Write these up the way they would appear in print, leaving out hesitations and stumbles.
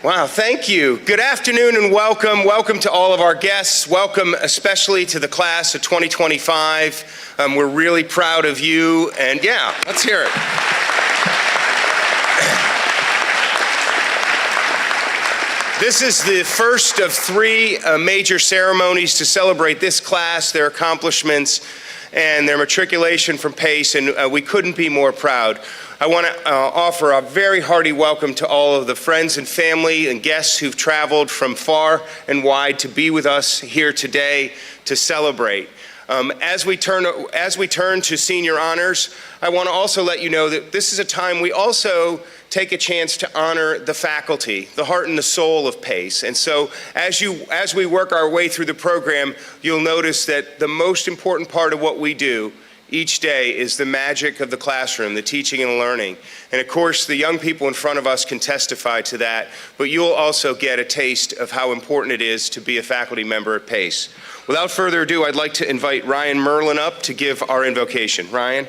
Wow, thank you. Good afternoon and welcome. Welcome to all of our guests. Welcome especially to the class of 2025. We're really proud of you, and yeah, let's hear it. This is the first of three major ceremonies to celebrate this class, their accomplishments, and their matriculation from PACE, and we couldn't be more proud. I want to offer a very hearty welcome to all of the friends and family and guests who've traveled from far and wide to be with us here today to celebrate. As we turn to senior honors, I want to also let you know that this is a time we also take a chance to honor the faculty, the heart and the soul of PACE. And so as we work our way through the program, you'll notice that the most important part of what we do each day is the magic of the classroom, the teaching and learning. And of course, the young people in front of us can testify to that, but you'll also get a taste of how important it is to be a faculty member at PACE. Without further ado, I'd like to invite Ryan Merlin up to give our invocation. Ryan.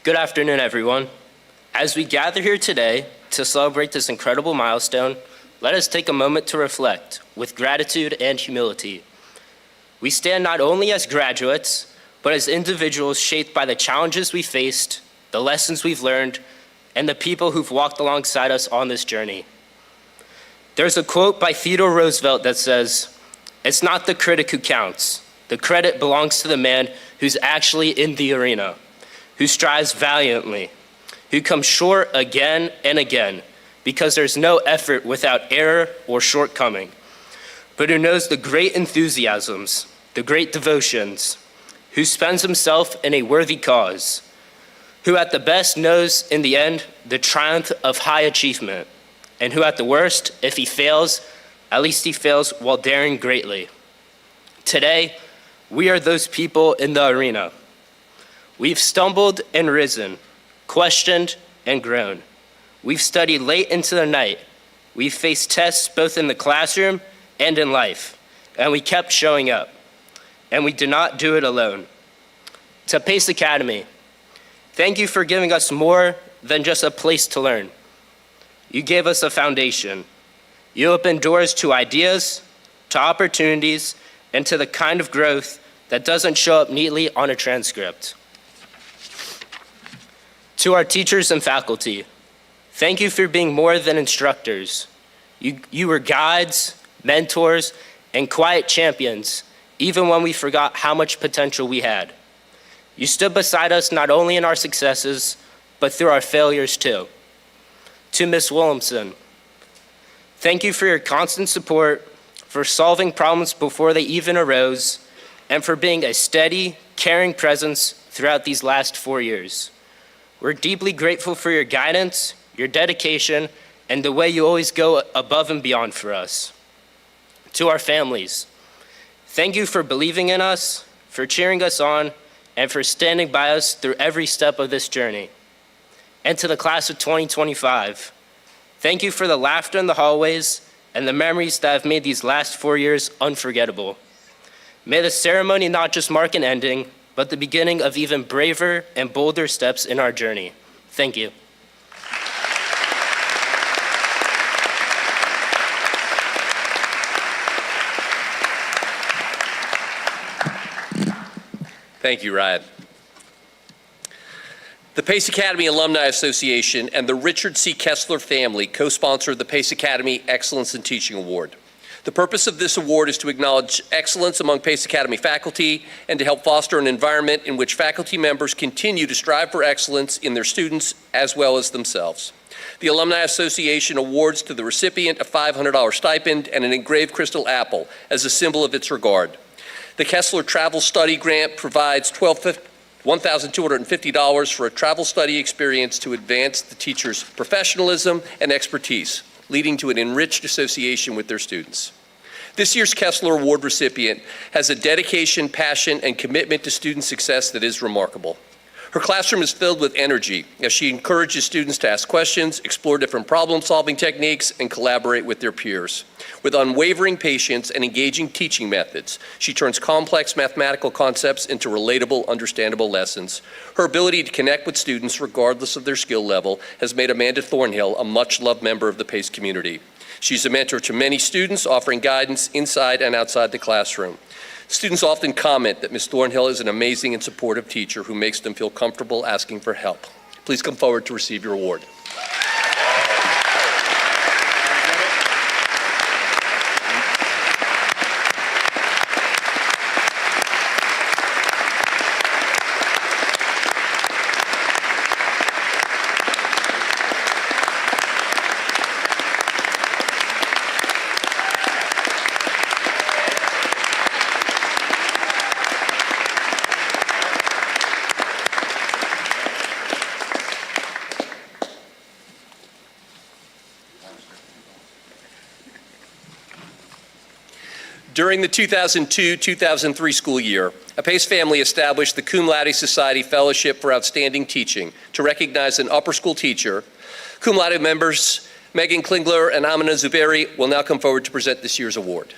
Good afternoon, everyone. As we gather here today to celebrate this incredible milestone, let us take a moment to reflect with gratitude and humility. We stand not only as graduates, but as individuals shaped by the challenges we faced, the lessons we've learned, and the people who've walked alongside us on this journey. There's a quote by Theodore Roosevelt that says, "It's not the critic who counts. The credit belongs to the man who's actually in the arena, who strives valiantly, who comes short again and again, because there's no effort without error or shortcoming, but who knows the great enthusiasms, the great devotions, who spends himself in a worthy cause, who at the best knows in the end the triumph of high achievement, and who at the worst, if he fails, at least he fails while daring greatly." Today, we are those people in the arena. We've stumbled and risen, questioned and grown. We've studied late into the night. We've faced tests both in the classroom and in life, and we kept showing up. And we did not do it alone. To PACE Academy, thank you for giving us more than just a place to learn. You gave us a foundation. You opened doors to ideas, to opportunities, and to the kind of growth that doesn't show up neatly on a transcript. To our teachers and faculty, thank you for being more than instructors. You were guides, mentors, and quiet champions, even when we forgot how much potential we had. You stood beside us not only in our successes, but through our failures too. To Ms. Williamson, thank you for your constant support, for solving problems before they even arose, and for being a steady, caring presence throughout these last 4 years. We're deeply grateful for your guidance, your dedication, and the way you always go above and beyond for us. To our families, thank you for believing in us, for cheering us on, and for standing by us through every step of this journey. And to the class of 2025, thank you for the laughter in the hallways and the memories that have made these last 4 years unforgettable. May the ceremony not just mark an ending, but the beginning of even braver and bolder steps in our journey. Thank you. Thank you, Ryan. The PACE Academy Alumni Association and the Richard C. Kessler family co-sponsored the PACE Academy Excellence in Teaching Award. The purpose of this award is to acknowledge excellence among PACE Academy faculty and to help foster an environment in which faculty members continue to strive for excellence in their students as well as themselves. The Alumni Association awards to the recipient a $500 stipend and an engraved crystal apple as a symbol of its regard. The Kessler Travel Study Grant provides $1,250 for a travel study experience to advance the teacher's professionalism and expertise, leading to an enriched association with their students. This year's Kessler Award recipient has a dedication, passion, and commitment to student success that is remarkable. Her classroom is filled with energy as she encourages students to ask questions, explore different problem-solving techniques, and collaborate with their peers. With unwavering patience and engaging teaching methods, she turns complex mathematical concepts into relatable, understandable lessons. Her ability to connect with students regardless of their skill level has made Amanda Thornhill a much-loved member of the PACE community. She's a mentor to many students, offering guidance inside and outside the classroom. Students often comment that Ms. Thornhill is an amazing and supportive teacher who makes them feel comfortable asking for help. Please come forward to receive your award. During the 2002-2003 school year, a PACE family established the Cum Laude Society Fellowship for Outstanding Teaching to recognize an upper school teacher. Cum Laude members Megan Klingler and Amina Zubairi will now come forward to present this year's award.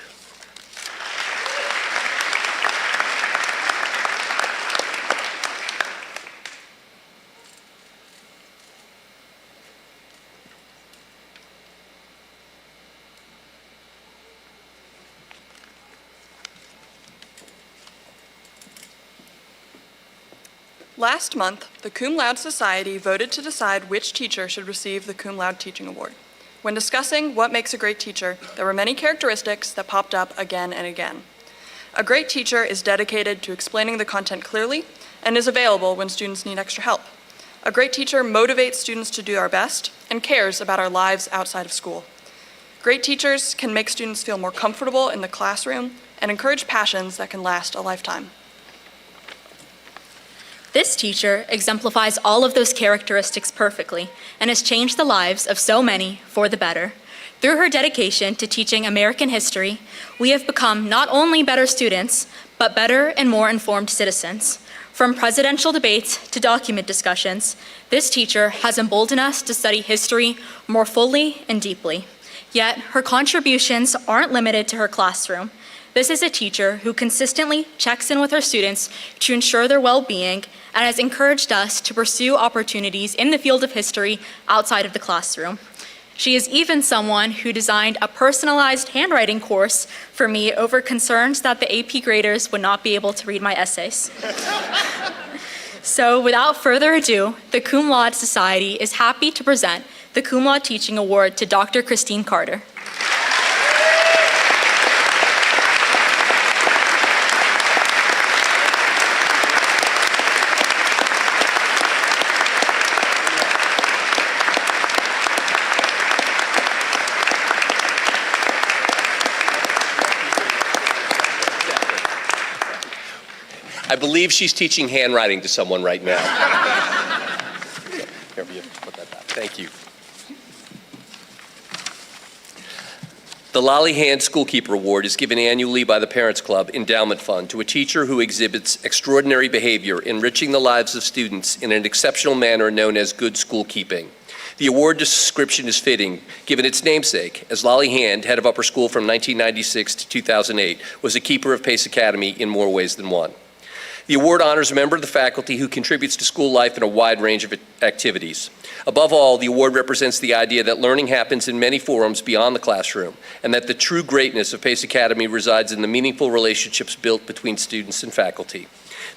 Last month, the Cum Laude Society voted to decide which teacher should receive the Cum Laude Teaching Award. When discussing what makes a great teacher, there were many characteristics that popped up again and again. A great teacher is dedicated to explaining the content clearly and is available when students need extra help. A great teacher motivates students to do our best and cares about our lives outside of school. Great teachers can make students feel more comfortable in the classroom and encourage passions that can last a lifetime. This teacher exemplifies all of those characteristics perfectly and has changed the lives of so many for the better. Through her dedication to teaching American history, we have become not only better students, but better and more informed citizens. From presidential debates to document discussions, this teacher has emboldened us to study history more fully and deeply. Yet, her contributions aren't limited to her classroom. This is a teacher who consistently checks in with her students to ensure their well-being and has encouraged us to pursue opportunities in the field of history outside of the classroom. She is even someone who designed a personalized handwriting course for me over concerns that the AP graders would not be able to read my essays. So without further ado, the Cum Laude Society is happy to present the Cum Laude Teaching Award to Dr. Christine Carter. I believe she's teaching handwriting to someone right now. Here, you put that back. Thank you. The Lolly Hand Schoolkeeper Award is given annually by the Parents Club Endowment Fund to a teacher who exhibits extraordinary behavior, enriching the lives of students in an exceptional manner known as good schoolkeeping. The award description is fitting, given its namesake, as Lolly Hand, head of upper school from 1996 to 2008, was a keeper of Pace Academy in more ways than one. The award honors a member of the faculty who contributes to school life in a wide range of activities. Above all, the award represents the idea that learning happens in many forums beyond the classroom, and that the true greatness of Pace Academy resides in the meaningful relationships built between students and faculty.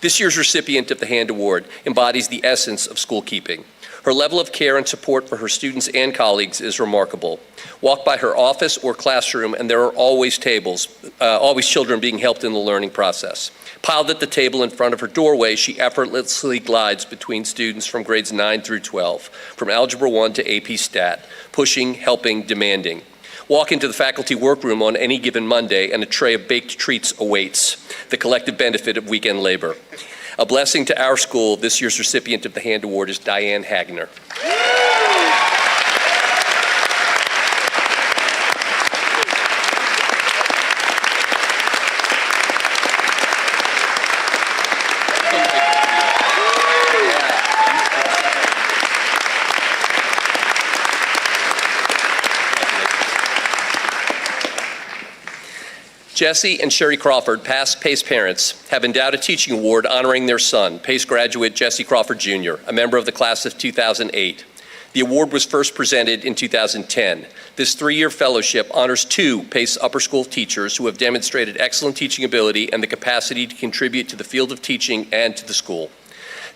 This year's recipient of the Hand Award embodies the essence of school keeping. Her level of care and support for her students and colleagues is remarkable. Walk by her office or classroom and there are always children being helped in the learning process. Piled at the table in front of her doorway, she effortlessly glides between students from grades 9 through 12, from Algebra 1 to AP Stat, pushing, helping, demanding. Walk into the faculty workroom on any given Monday and a tray of baked treats awaits, the collective benefit of weekend labor. A blessing to our school, this year's recipient of the Hand Award is Diane Hagner. Jesse and Sherry Crawford, past PACE parents, have endowed a teaching award honoring their son, PACE graduate Jesse Crawford Jr., a member of the class of 2008. The award was first presented in 2010. This 3-year fellowship honors 2 PACE upper school teachers who have demonstrated excellent teaching ability and the capacity to contribute to the field of teaching and to the school.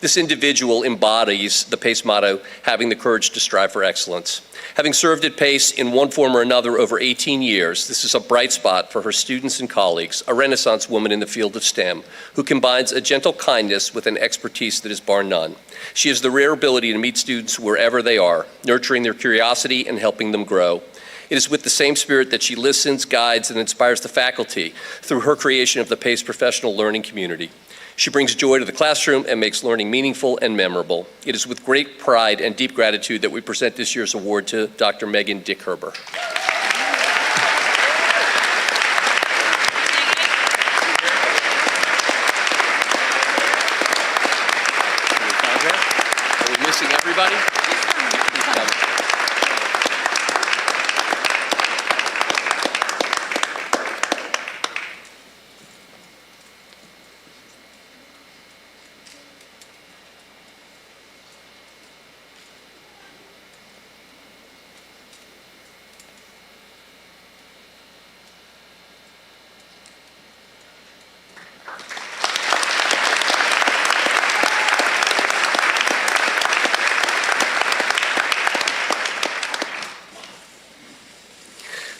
This individual embodies the PACE motto, having the courage to strive for excellence. Having served at PACE in one form or another over 18 years, this is a bright spot for her students and colleagues, a Renaissance woman in the field of STEM, who combines a gentle kindness with an expertise that is bar none. She has the rare ability to meet students wherever they are, nurturing their curiosity and helping them grow. It is with the same spirit that she listens, guides, and inspires the faculty through her creation of the PACE professional learning community. She brings joy to the classroom and makes learning meaningful and memorable. It is with great pride and deep gratitude that we present this year's award to Dr. Megan Dick-Herber. Are we missing everybody? Please come.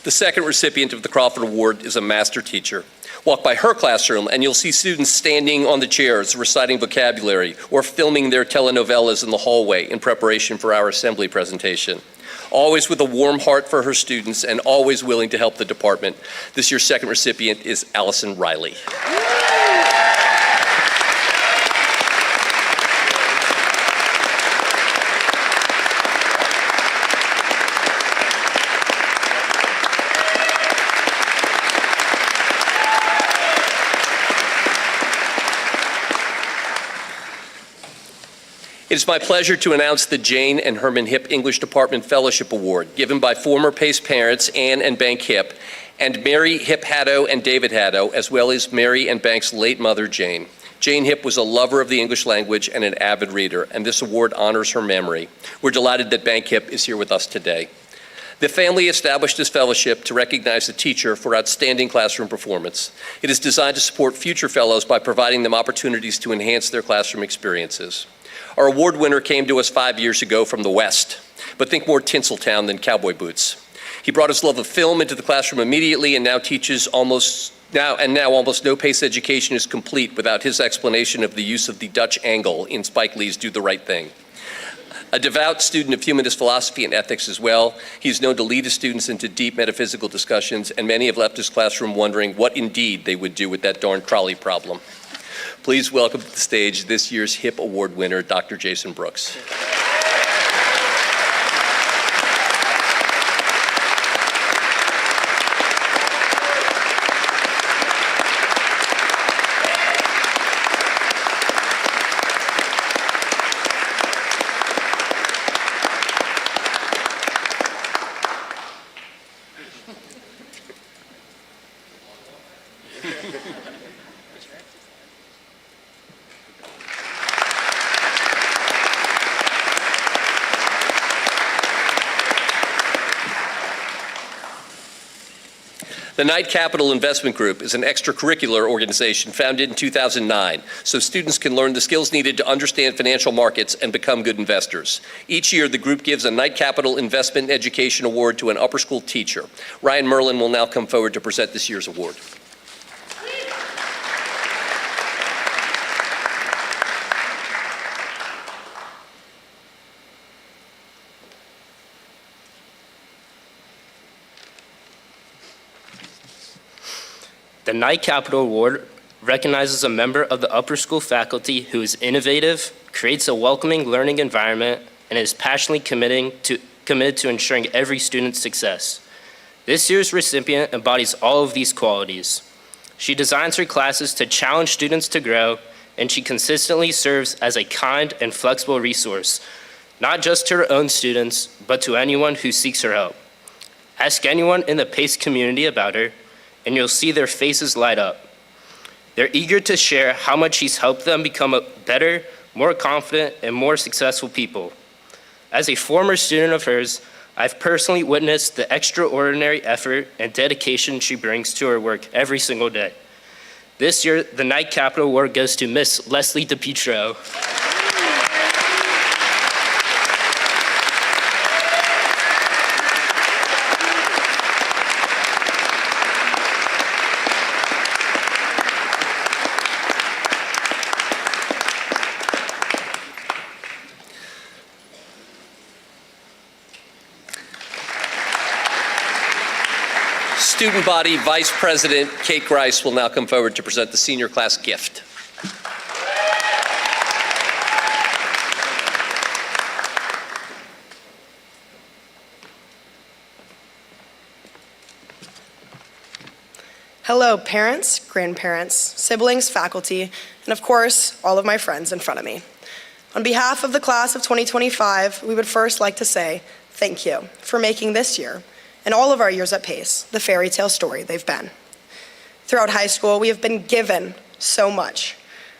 The second recipient of the Crawford Award is a master teacher. Walk by her classroom and you'll see students standing on the chairs reciting vocabulary or filming their telenovelas in the hallway in preparation for our assembly presentation. Always with a warm heart for her students and always willing to help the department. This year's second recipient is Allison Riley. It is my pleasure to announce the Jane and Herman Hipp English Department Fellowship Award, given by former PACE parents Ann and Bank Hipp, and Mary Hipp Haddo and David Haddo, as well as Mary and Bank's late mother, Jane. Jane Hipp was a lover of the English language and an avid reader, and this award honors her memory. We're delighted that Bank Hipp is here with us today. The family established this fellowship to recognize the teacher for outstanding classroom performance. It is designed to support future fellows by providing them opportunities to enhance their classroom experiences. Our award winner came to us 5 years ago from the West, but think more Tinseltown than cowboy boots. He brought his love of film into the classroom immediately and now teaches almost no PACE education is complete without his explanation of the use of the Dutch angle in Spike Lee's Do the Right Thing. A devout student of humanist philosophy and ethics as well, he's known to lead his students into deep metaphysical discussions, and many have left his classroom wondering what indeed they would do with that darn trolley problem. Please welcome to the stage this year's HIP Award winner, Dr. Jason Brooks. The Knight Capital Investment Group is an extracurricular organization founded in 2009, so students can learn the skills needed to understand financial markets and become good investors. Each year, the group gives a Knight Capital Investment Education Award to an upper school teacher. Ryan Merlin will now come forward to present this year's award. The Knight Capital Award recognizes a member of the upper school faculty who is innovative, creates a welcoming learning environment, and is passionately committed to ensuring every student's success. This year's recipient embodies all of these qualities. She designs her classes to challenge students to grow, and she consistently serves as a kind and flexible resource, not just to her own students, but to anyone who seeks her help. Ask anyone in the PACE community about her, and you'll see their faces light up. They're eager to share how much he's helped them become a better, more confident, and more successful people. As a former student of hers, I've personally witnessed the extraordinary effort and dedication she brings to her work every single day. This year, the Knight Capital Award goes to Miss Leslie DePietro. Student Body Vice President Kate Grice will now come forward to present the senior class gift. Hello, parents, grandparents, siblings, faculty, and of course, all of my friends in front of me. On behalf of the class of 2025, we would first like to say thank you for making this year and all of our years at Pace the fairy tale story they've been. Throughout high school, we have been given so much.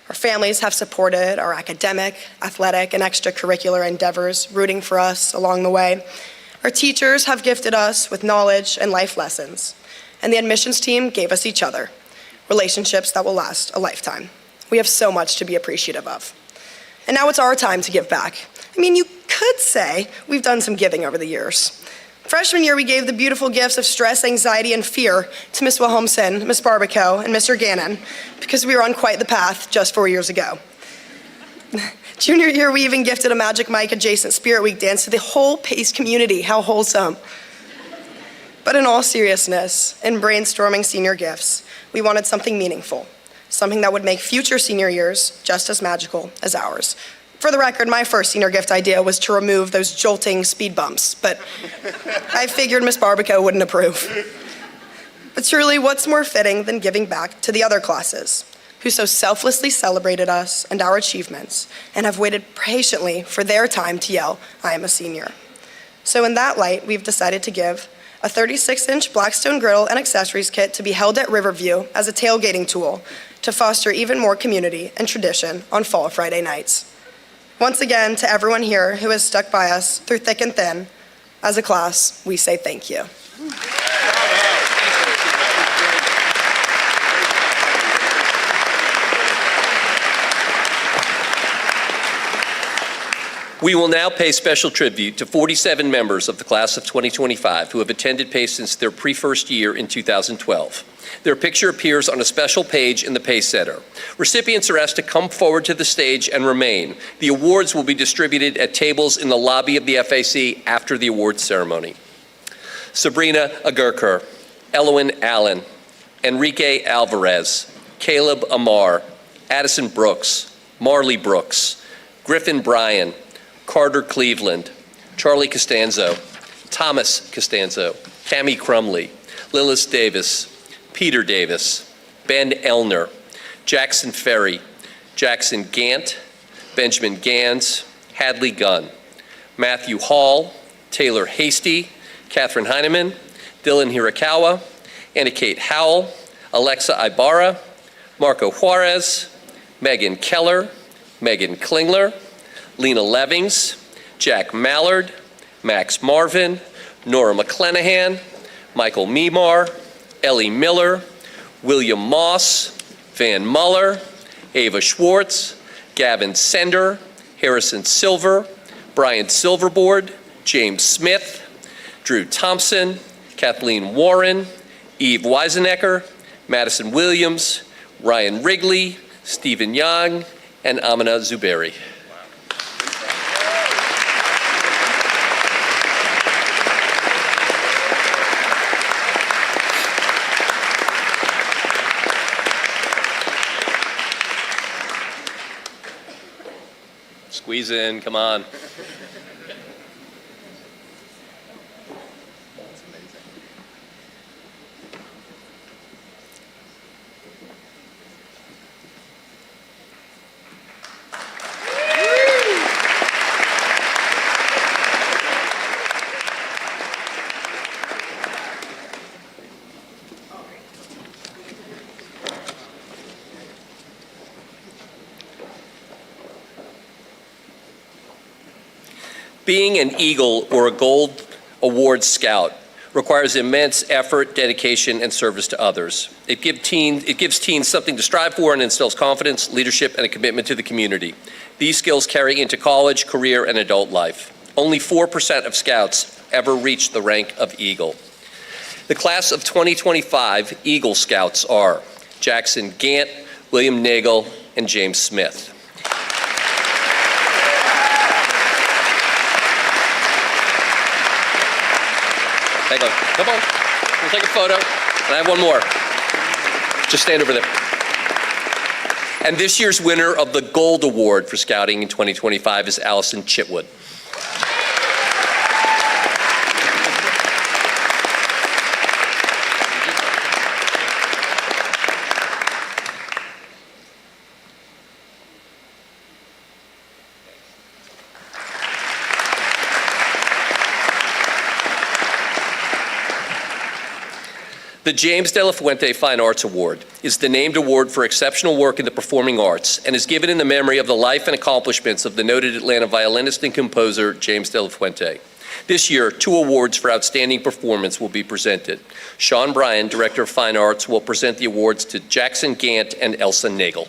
Our families have supported our academic, athletic, and extracurricular endeavors, rooting for us along the way. Our teachers have gifted us with knowledge and life lessons. And the admissions team gave us each other, relationships that will last a lifetime. We have so much to be appreciative of. And now it's our time to give back. I mean, you could say we've done some giving over the years. Freshman year, we gave the beautiful gifts of stress, anxiety, and fear to Miss Wilhelmsen, Miss Barbaco, and Mr. Gannon, because we were on quite the path just 4 years ago. Junior year, we even gifted a Magic Mike adjacent Spirit Week dance to the whole Pace community. How wholesome. But in all seriousness, in brainstorming senior gifts, we wanted something meaningful, something that would make future senior years just as magical as ours. For the record, my first senior gift idea was to remove those jolting speed bumps, but I figured Miss Barbaco wouldn't approve. But truly, what's more fitting than giving back to the other classes, who so selflessly celebrated us and our achievements, and have waited patiently for their time to yell, "I am a senior." So in that light, we've decided to give a 36-inch Blackstone griddle and accessories kit to be held at Riverview as a tailgating tool to foster even more community and tradition on Fall Friday nights. Once again, to everyone here who has stuck by us through thick and thin, as a class, we say thank you. We will now pay special tribute to 47 members of the class of 2025 who have attended Pace since their pre-first year in 2012. Their picture appears on a special page in the Pace Center. Recipients are asked to come forward to the stage and remain. The awards will be distributed at tables in the lobby of the FAC after the awards ceremony. Sabrina Agurker, Elwin Allen, Enrique Alvarez, Caleb Amar, Addison Brooks, Marley Brooks, Griffin Bryan, Carter Cleveland, Charlie Costanzo, Thomas Costanzo, Cammie Crumley, Lillis Davis, Peter Davis, Ben Elner, Jackson Ferry, Jackson Gant, Benjamin Gans, Hadley Gunn, Matthew Hall, Taylor Hasty, Catherine Heineman, Dylan Hirakawa, Anna Kate Howell, Alexa Ibarra, Marco Juarez, Megan Keller, Megan Klingler, Lena Levings, Jack Mallard, Max Marvin, Nora McClenahan, Michael Memar, Ellie Miller, William Moss, Van Muller, Ava Schwartz, Gavin Sender, Harrison Silver, Brian Silverboard, James Smith, Drew Thompson, Kathleen Warren, Eve Weisenecker, Madison Williams, Ryan Wrigley, Stephen Young, and Amina Zuberi. Squeeze in, come on. Being an Eagle or a Gold Award Scout requires immense effort, dedication, and service to others. It gives teens something to strive for and instills confidence, leadership, and a commitment to the community. These skills carry into college, career, and adult life. Only 4% of Scouts ever reach the rank of Eagle. The class of 2025 Eagle Scouts are Jackson Gant, William Nagel, and James Smith. Hang on. Come on. We'll take a photo. And I have one more. Just stand over there. And this year's winner of the Gold Award for Scouting in 2025 is Allison Chitwood. The James De La Fuente Fine Arts Award is the named award for exceptional work in the performing arts and is given in the memory of the life and accomplishments of the noted Atlanta violinist and composer James De La Fuente. This year, 2 awards for outstanding performance will be presented. Sean Bryan, Director of Fine Arts, will present the awards to Jackson Gant and Elsa Nagel.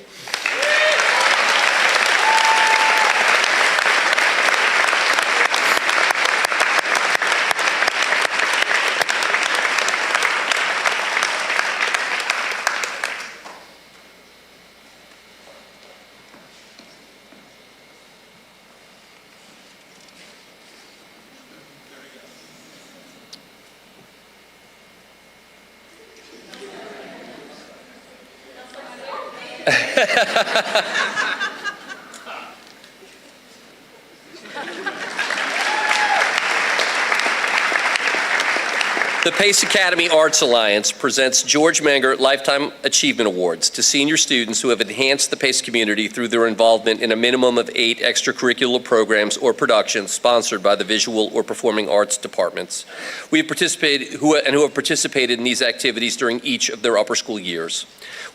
The Pace Academy Arts Alliance presents George Menger Lifetime Achievement Awards to senior students who have enhanced the Pace community through their involvement in a minimum of 8 extracurricular programs or productions sponsored by the Visual or Performing Arts departments. Who have participated in these activities during each of their upper school years.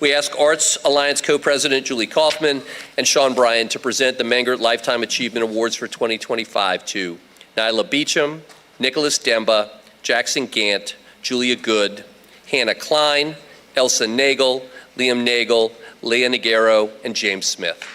We ask Arts Alliance Co-President Julie Kaufman and Sean Bryan to present the Menger Lifetime Achievement Awards for 2025 to Nyla Beecham, Nicholas Demba, Jackson Gant, Julia Good, Hannah Klein, Elsa Nagel, Liam Nagel, Leah Nagero, and James Smith.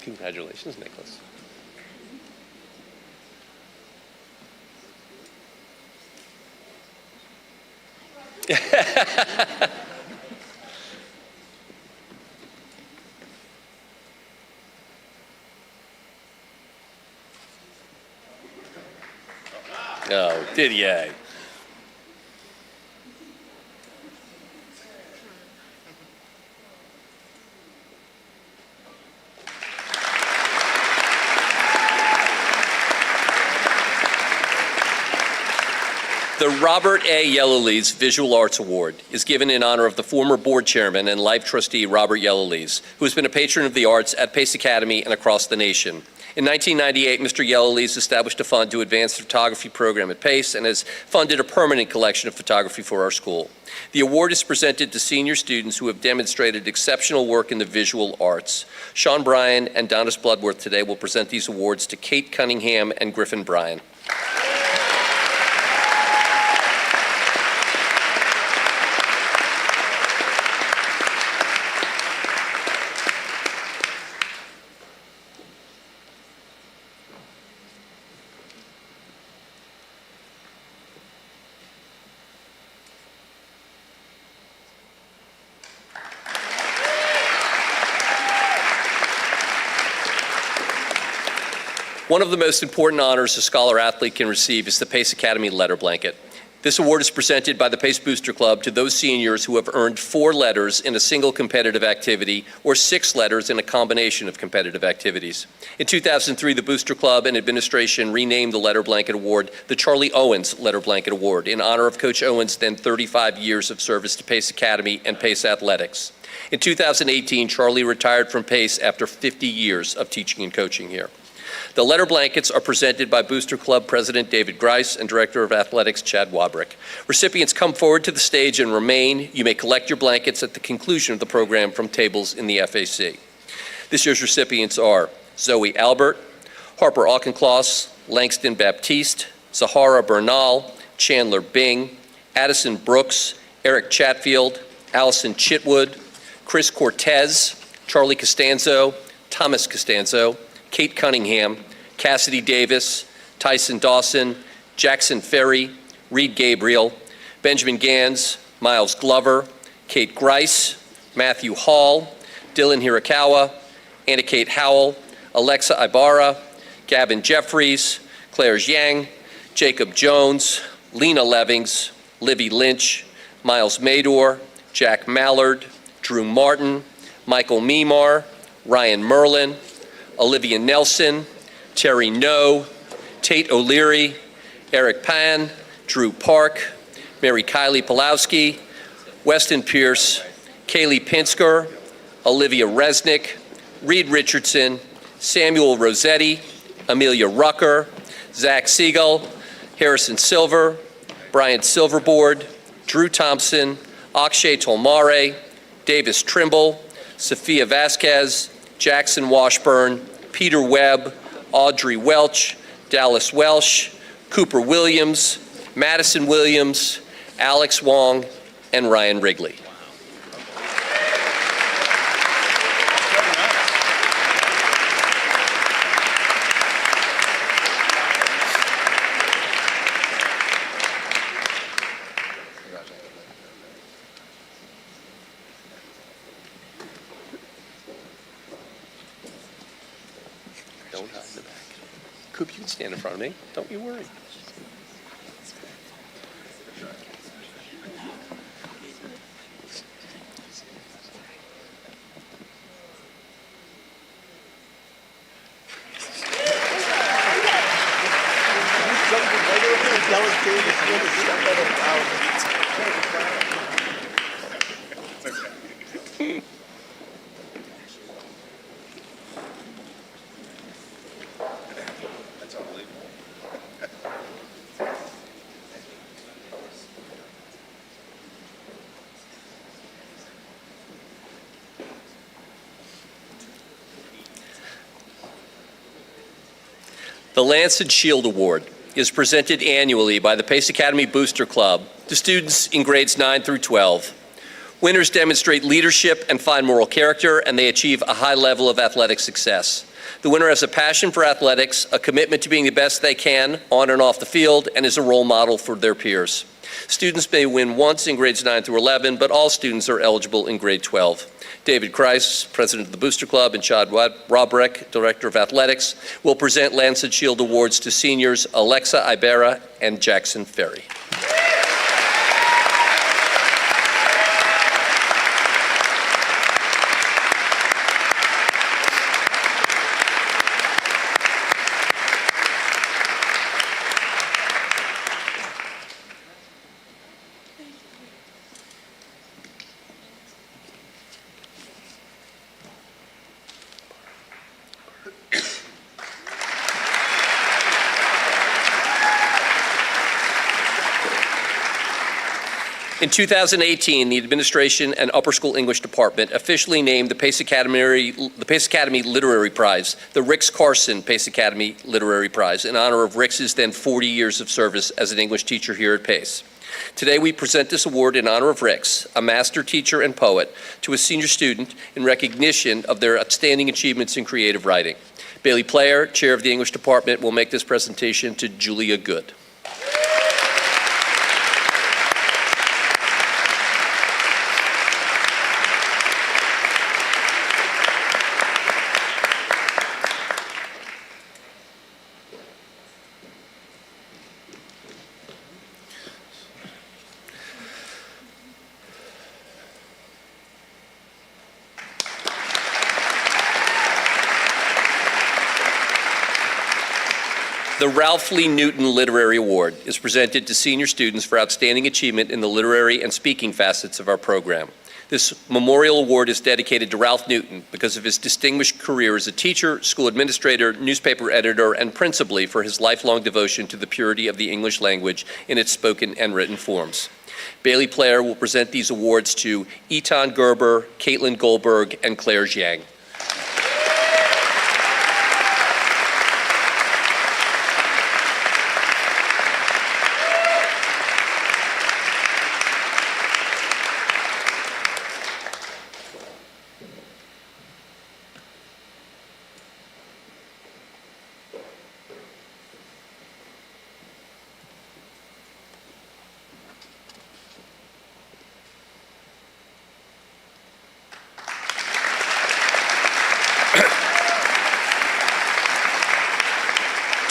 Congratulations, Nicholas. Oh, did ya? The Robert A. Yellowlees Visual Arts Award is given in honor of the former board chairman and life trustee Robert Yellowlees, who has been a patron of the arts at Pace Academy and across the nation. In 1998, Mr. Yellowlees established a fund to advance the photography program at Pace and has funded a permanent collection of photography for our school. The award is presented to senior students who have demonstrated exceptional work in the visual arts. Sean Bryan and Donis Bloodworth today will present these awards to Kate Cunningham and Griffin Bryan. One of the most important honors a scholar athlete can receive is the Pace Academy Letter Blanket. This award is presented by the PACE Booster Club to those seniors who have earned 4 letters in a single competitive activity or 6 letters in a combination of competitive activities. In 2003, the Booster Club and administration renamed the Letter Blanket Award the Charlie Owens Letter Blanket Award in honor of Coach Owens' then 35 years of service to PACE Academy and PACE Athletics. In 2018, Charlie retired from PACE after 50 years of teaching and coaching here. The letter blankets are presented by Booster Club President David Grice and Director of Athletics Chad Wabrick. Recipients come forward to the stage and remain. You may collect your blankets at the conclusion of the program from tables in the FAC. This year's recipients are Zoe Albert, Harper Auchincloss, Langston Baptiste, Zahara Bernal, Chandler Bing, Addison Brooks, Eric Chatfield, Allison Chitwood, Chris Cortez, Charlie Costanzo, Thomas Costanzo, Kate Cunningham, Cassidy Davis, Tyson Dawson, Jackson Ferry, Reed Gabriel, Benjamin Gans, Miles Glover, Kate Grice, Matthew Hall, Dylan Hirakawa, Anna Kate Howell, Alexa Ibarra, Gavin Jeffries, Claire Yang, Jacob Jones, Lena Levings, Libby Lynch, Miles Mador, Jack Mallard, Drew Martin, Michael Mimar, Ryan Merlin, Olivia Nelson, Terry No, Tate O'Leary, Eric Pan, Drew Park, Mary Kylie Pulowski, Weston Pierce, Kaylee Pinsker, Olivia Resnick, Reed Richardson, Samuel Rossetti, Amelia Rucker, Zach Siegel, Harrison Silver, Brian Silverboard, Drew Thompson, Akshay Tolmare, Davis Trimble, Sophia Vasquez, Jackson Washburn, Peter Webb, Audrey Welch, Dallas Welsh, Cooper Williams, Madison Williams, Alex Wong, and Ryan Wrigley. Don't hide in the back. Coop, you can stand in front of me. Don't you worry. The Lance and Shield Award is presented annually by the PACE Academy Booster Club to students in grades 9 through 12. Winners demonstrate leadership and fine moral character, and they achieve a high level of athletic success. The winner has a passion for athletics, a commitment to being the best they can on and off the field, and is a role model for their peers. Students may win once in grades 9 through 11, but all students are eligible in grade 12. David Kreis, president of the Booster Club, and Chad Robrick, director of athletics, will present Lance and Shield Awards to seniors Alexa Ibarra and Jackson Ferry. In 2018, the administration and upper school English department officially named the PACE Academy Literary Prize the Rix Carson PACE Academy Literary Prize in honor of Rix's then 40 years of service as an English teacher here at PACE. Today, we present this award in honor of Rix, a master teacher and poet, to a senior student in recognition of their outstanding achievements in creative writing. Bailey Player, chair of the English department, will make this presentation to Julia Good. The Ralph Lee Newton Literary Award is presented to senior students for outstanding achievement in the literary and speaking facets of our program. This memorial award is dedicated to Ralph Newton because of his distinguished career as a teacher, school administrator, newspaper editor, and principally for his lifelong devotion to the purity of the English language in its spoken and written forms. Bailey Player will present these awards to Etan Gerber, Caitlin Goldberg, and Claire Jiang.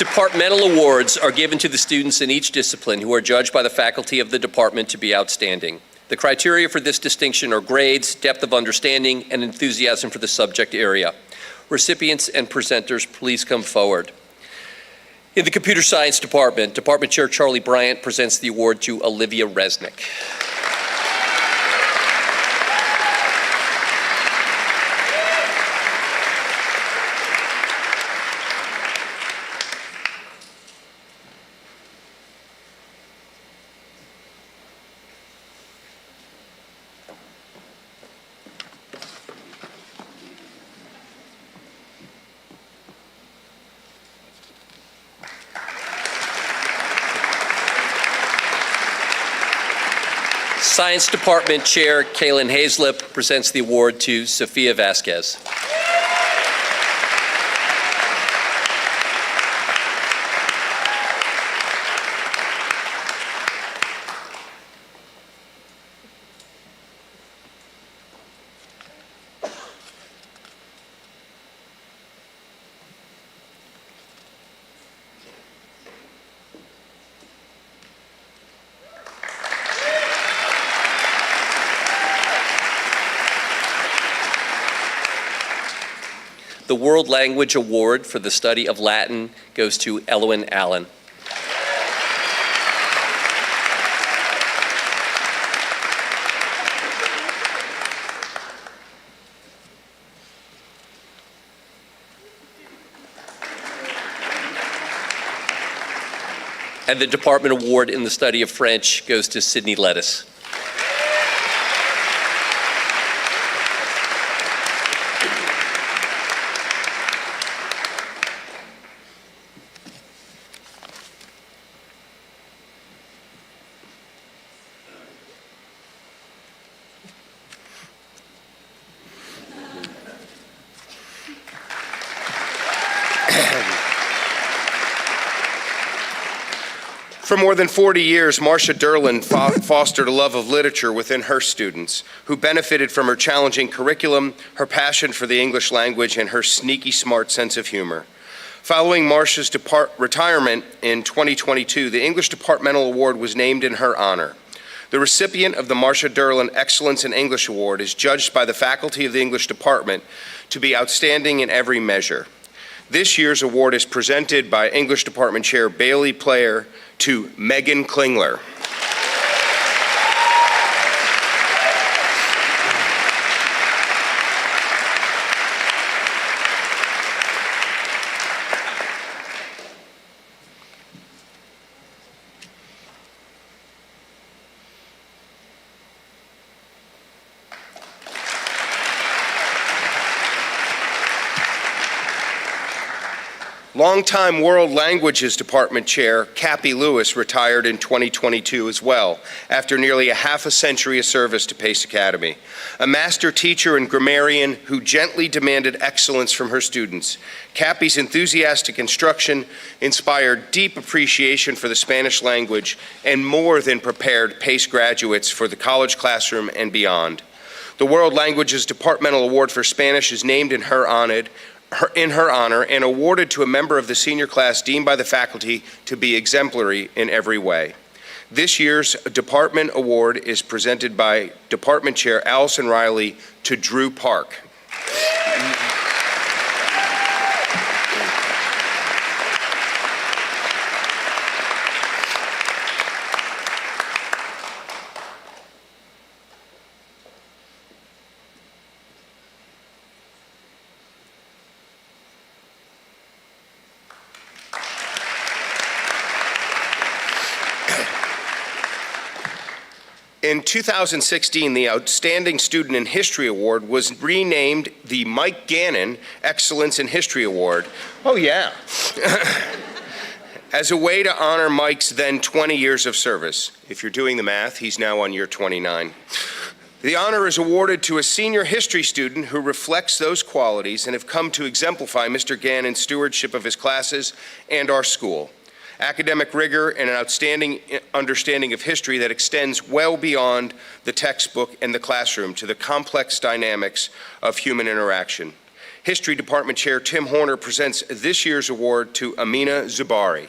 Departmental awards are given to the students in each discipline who are judged by the faculty of the department to be outstanding. The criteria for this distinction are grades, depth of understanding, and enthusiasm for the subject area. Recipients and presenters, please come forward. In the Computer Science Department, Department Chair Charlie Bryant presents the award to Olivia Resnick. Science Department Chair Kaylin Hazlip presents the award to Sophia Vasquez. The World Language Award for the study of Latin goes to Elwyn Allen. And the Department Award in the study of French goes to Sydney Lettuce. For more than 40 years, Marcia Derlin fostered a love of literature within her students, who benefited from her challenging curriculum, her passion for the English language, and her sneaky smart sense of humor. Following Marcia's retirement in 2022, the English Departmental Award was named in her honor. The recipient of the Marcia Derlin Excellence in English Award is judged by the faculty of the English Department to be outstanding in every measure. This year's award is presented by English Department Chair Bailey Player to Megan Klingler. Longtime World Languages Department Chair Cappy Lewis retired in 2022 as well, after nearly a half a century of service to Pace Academy. A master teacher and grammarian who gently demanded excellence from her students, Cappy's enthusiastic instruction inspired deep appreciation for the Spanish language and more than prepared Pace graduates for the college classroom and beyond. The World Languages Departmental Award for Spanish is named in her honor and awarded to a member of the senior class deemed by the faculty to be exemplary in every way. This year's department award is presented by Department Chair Allison Riley to Drew Park. In 2016, the Outstanding Student in History Award was renamed the Mike Gannon Excellence in History Award. Oh, yeah. As a way to honor Mike's then 20 years of service. If you're doing the math, he's now on year 29. The honor is awarded to a senior history student who reflects those qualities and have come to exemplify Mr. Gannon's stewardship of his classes and our school. Academic rigor and an outstanding understanding of history that extends well beyond the textbook and the classroom to the complex dynamics of human interaction. History Department Chair Tim Horner presents this year's award to Amina Zubari.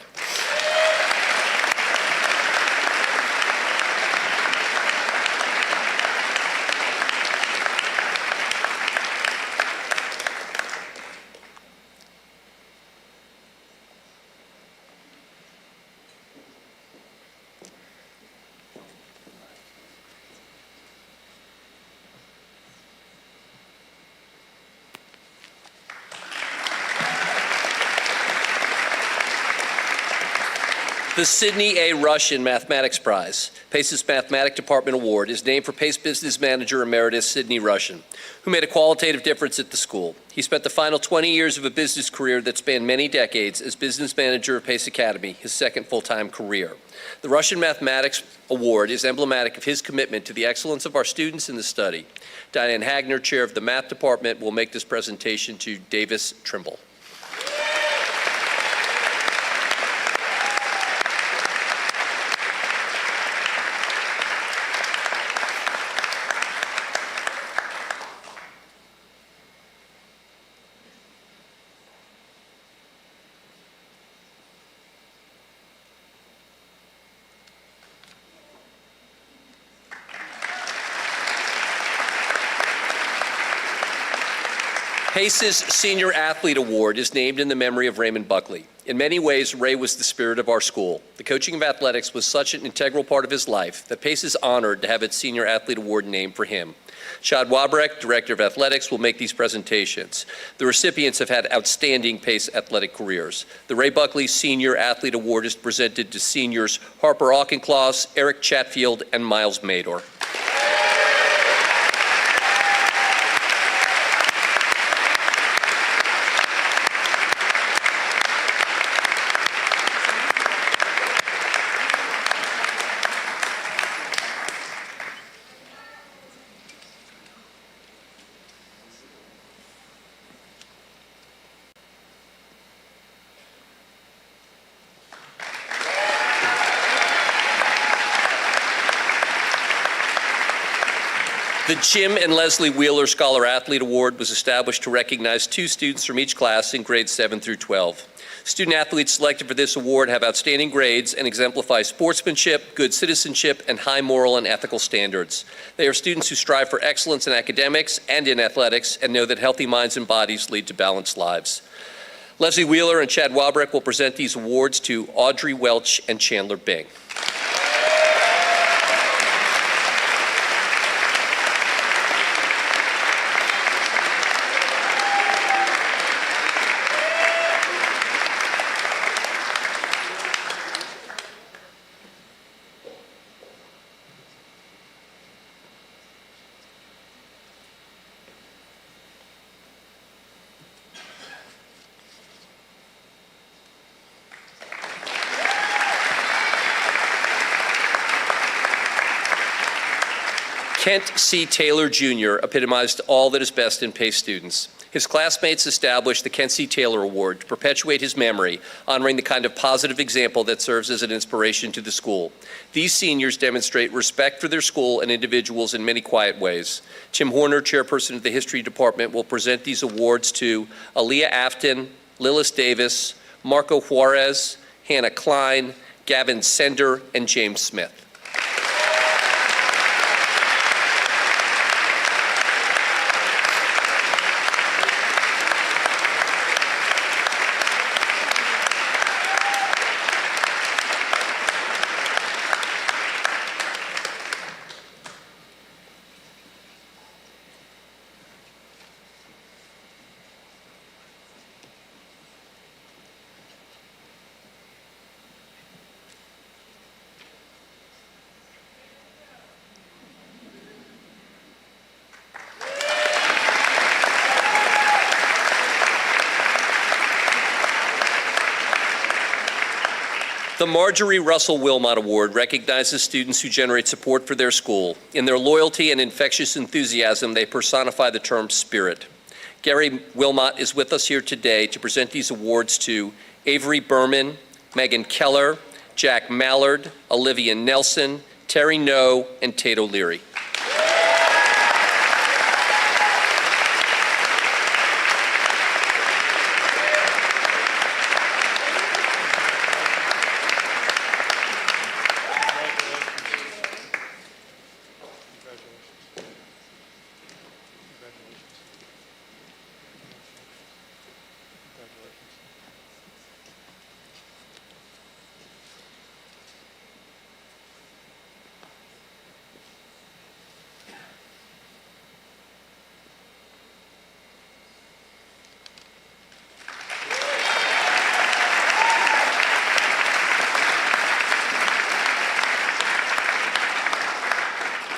The Sidney A. Russian Mathematics Prize, PACE's Mathematics Department Award, is named for PACE Business Manager Emeritus Sidney Russian, who made a qualitative difference at the school. He spent the final 20 years of a business career that spanned many decades as business manager of PACE Academy, his second full-time career. The Russian Mathematics Award is emblematic of his commitment to the excellence of our students in the study. Diane Hagner, Chair of the Math Department, will make this presentation to Davis Trimble. PACE's Senior Athlete Award is named in the memory of Raymond Buckley. In many ways, Ray was the spirit of our school. The coaching of athletics was such an integral part of his life that PACE is honored to have its Senior Athlete Award named for him. Chad Wabrek, Director of Athletics, will make these presentations. The recipients have had outstanding PACE athletic careers. The Ray Buckley Senior Athlete Award is presented to seniors Harper Auchincloss, Eric Chatfield, and Miles Mador. The Jim and Leslie Wheeler Scholar Athlete Award was established to recognize 2 students from each class in grades 7 through 12. Student athletes selected for this award have outstanding grades and exemplify sportsmanship, good citizenship, and high moral and ethical standards. They are students who strive for excellence in academics and in athletics and know that healthy minds and bodies lead to balanced lives. Leslie Wheeler and Chad Wabrek will present these awards to Audrey Welch and Chandler Bing. Kent C. Taylor, Jr. epitomized all that is best in PACE students. His classmates established the Kent C. Taylor Award to perpetuate his memory, honoring the kind of positive example that serves as an inspiration to the school. These seniors demonstrate respect for their school and individuals in many quiet ways. Tim Horner, chairperson of the History Department, will present these awards to Aaliyah Afton, Lillis Davis, Marco Juarez, Hannah Klein, Gavin Sender, and James Smith. The Marjorie Russell Wilmot Award recognizes students who generate support for their school. In their loyalty and infectious enthusiasm, they personify the term spirit. Gary Wilmot is with us here today to present these awards to Avery Berman, Megan Keller, Jack Mallard, Olivia Nelson, Terry No, and Tate O'Leary.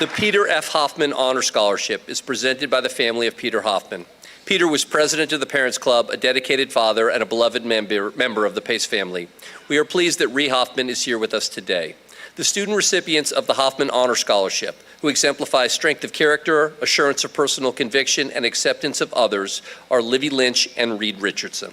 The Peter F. Hoffman Honor Scholarship is presented by the family of Peter Hoffman. Peter was president of the Parents Club, a dedicated father, and a beloved member of the Pace family. We are pleased that Ree Hoffman is here with us today. The student recipients of the Hoffman Honor Scholarship, who exemplify strength of character, assurance of personal conviction, and acceptance of others, are Livy Lynch and Reed Richardson.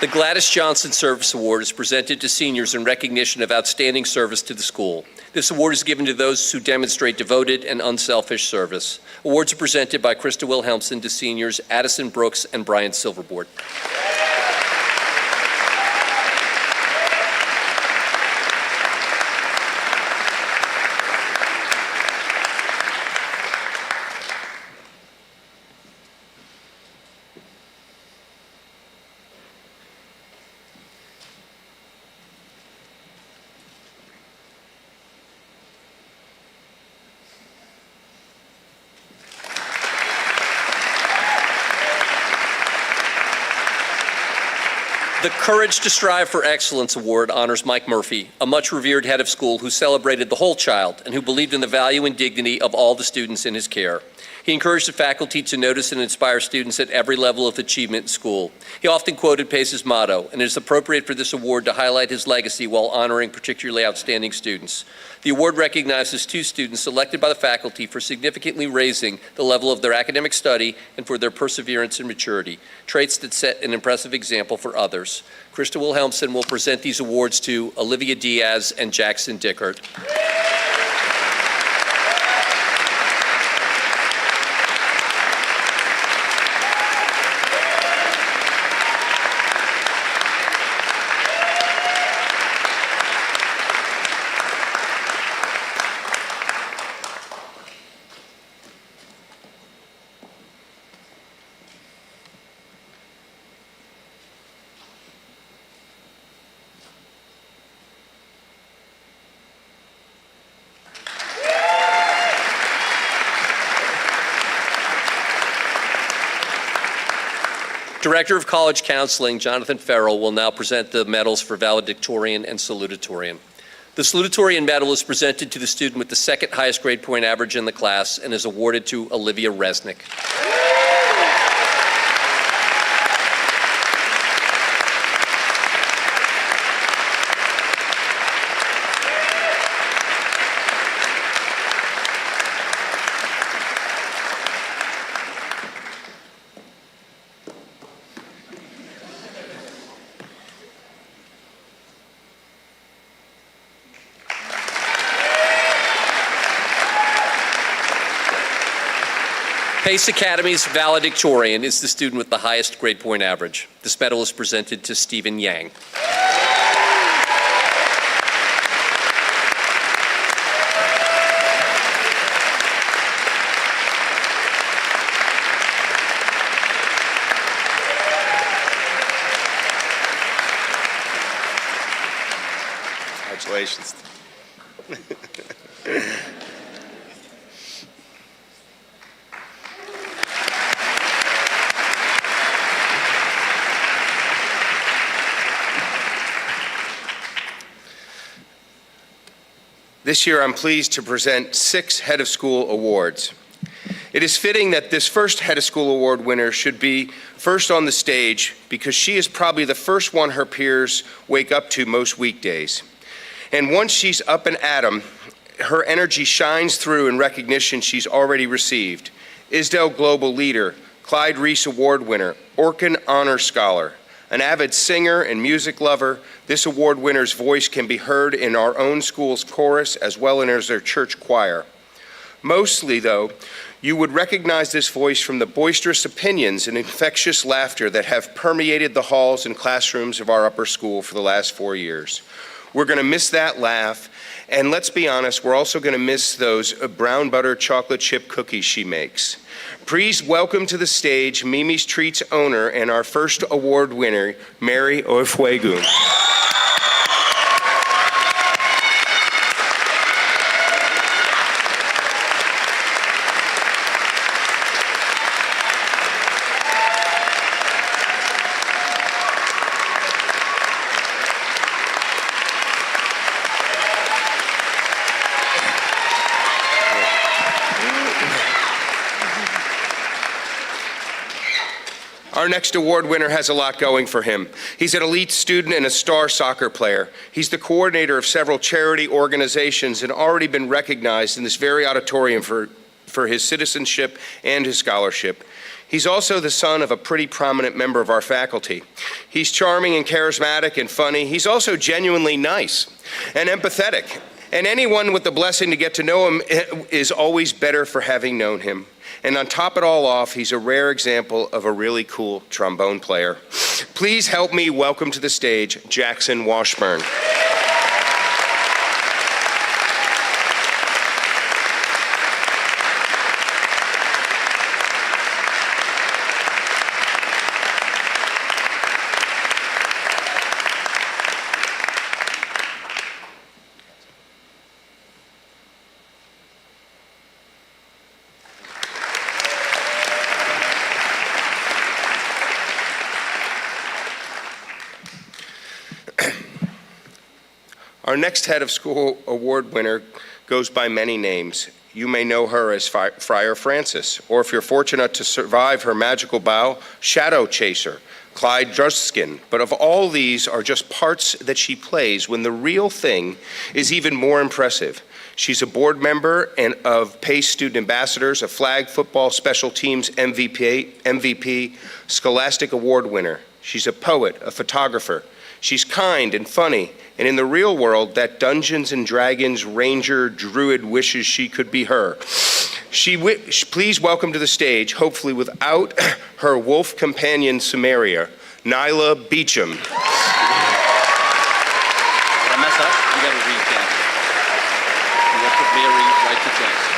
The Gladys Johnson Service Award is presented to seniors in recognition of outstanding service to the school. This award is given to those who demonstrate devoted and unselfish service. Awards are presented by Krista Wilhelmsen to seniors Addison Brooks and Brian Silverboard. The Courage to Strive for Excellence Award honors Mike Murphy, a much revered head of school who celebrated the whole child and who believed in the value and dignity of all the students in his care. He encouraged the faculty to notice and inspire students at every level of achievement in school. He often quoted Pace's motto, and it is appropriate for this award to highlight his legacy while honoring particularly outstanding students. The award recognizes 2 students selected by the faculty for significantly raising the level of their academic study and for their perseverance and maturity, traits that set an impressive example for others. Krista Wilhelmsen will present these awards to Olivia Diaz and Jackson Dickert. Director of College Counseling, Jonathan Farrell, will now present the medals for valedictorian and salutatorian. The salutatorian medal is presented to the student with the second highest grade point average in the class and is awarded to Olivia Resnick. Pace Academy's valedictorian is the student with the highest grade point average. This medal is presented to Stephen Yang. Congratulations. This year, I'm pleased to present 6 Head of School awards. It is fitting that this first Head of School award winner should be first on the stage because she is probably the first one her peers wake up to most weekdays. And once she's up and at 'em, her energy shines through in recognition she's already received. ISDEL Global Leader, Clyde Reese Award winner, Orkin Honor Scholar. An avid singer and music lover, this award winner's voice can be heard in our own school's chorus as well as their church choir. Mostly, though, you would recognize this voice from the boisterous opinions and infectious laughter that have permeated the halls and classrooms of our upper school for the last 4 years. We're going to miss that laugh, and let's be honest, we're also going to miss those brown butter chocolate chip cookies she makes. Please welcome to the stage Mimi's Treats owner and our first award winner, Mary Oefuegu. Our next award winner has a lot going for him. He's an elite student and a star soccer player. He's the coordinator of several charity organizations and already been recognized in this very auditorium for his citizenship and his scholarship. He's also the son of a pretty prominent member of our faculty. He's charming and charismatic and funny. He's also genuinely nice and empathetic. And anyone with the blessing to get to know him is always better for having known him. And on top of it all off, he's a rare example of a really cool trombone player. Please help me welcome to the stage Jackson Washburn. Our next Head of School award winner goes by many names. You may know her as Friar Francis, or if you're fortunate to survive her magical bow, Shadow Chaser, Clyde Druskin. But of all these are just parts that she plays when the real thing is even more impressive. She's a board member and of PACE Student Ambassadors, a flag football special teams MVP, Scholastic Award winner. She's a poet, a photographer. She's kind and funny, and in the real world, that Dungeons and Dragons ranger druid wishes she could be her. Please welcome to the stage, hopefully without her wolf companion Samaria, Nyla Beecham. Did I mess up? You gotta recap it. You gotta put Mary right to Jackson.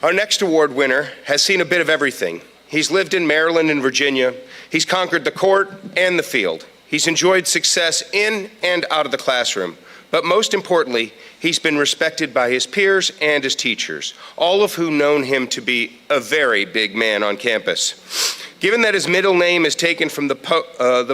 Our next award winner has seen a bit of everything. He's lived in Maryland and Virginia. He's conquered the court and the field. He's enjoyed success in and out of the classroom. But most importantly, he's been respected by his peers and his teachers, all of whom known him to be a very big man on campus. Given that his middle name is taken from the